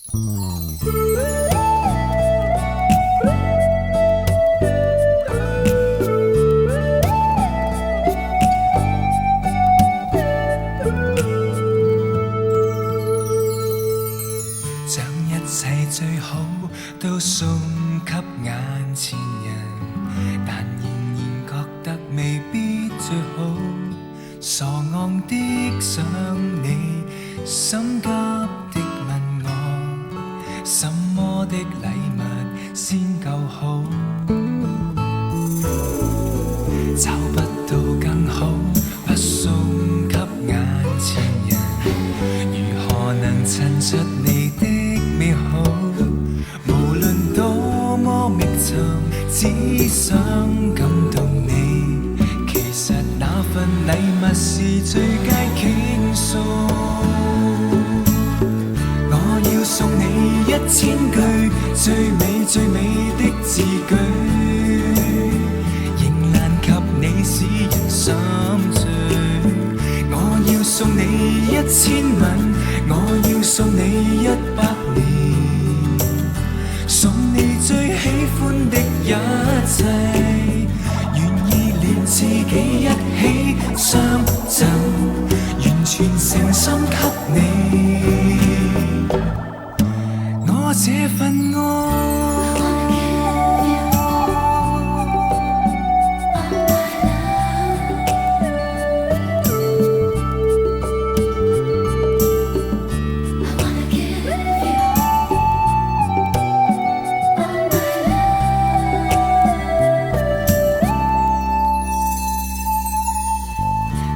將一切最好都送給眼前人，但仍然覺得未必最好。傻昂的想你，心急的問我，什麼的禮物先夠好？找不到更好，不送給眼前人，如何能襯出你的美好？無論多麼覓尋，只想感動你。其實那份禮物是最佳傾訴。我要送你1000句最美最美的字句，仍難及你使人心醉。我要送你1000吻，我要送你100年，送你最喜歡的一切，願意連自己一起相贈，完全誠心給你。我這份愛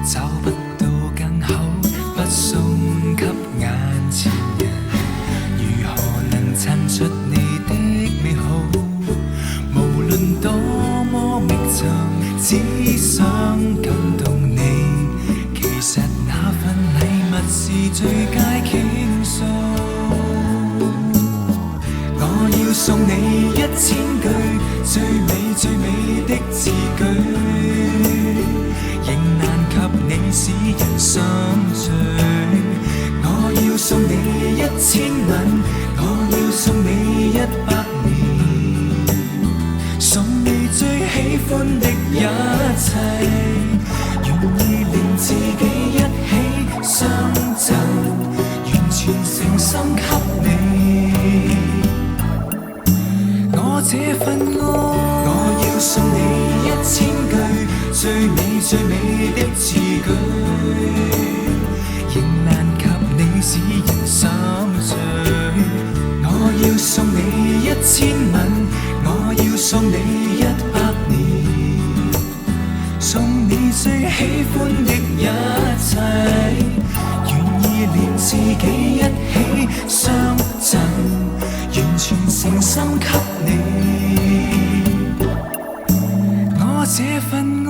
找不到更好，不送給眼前人，如何能襯出你的美好？無論多麼覓尋，只想感動你。其實那份禮物是最佳傾訴。我要送你1000句最美最美的字句，仍難及你使人心醉。我要送你1000吻，我要送你100年，送你最喜歡的一切，願意連自己一起相贈，完全誠心給你。我這份愛，我要送你1000句最美最美的字句，仍難及你使人心醉。我要送你1000吻，我要送你100年，送你最喜歡的一切，願意連自己一起相贈，完全誠心給你。我這份愛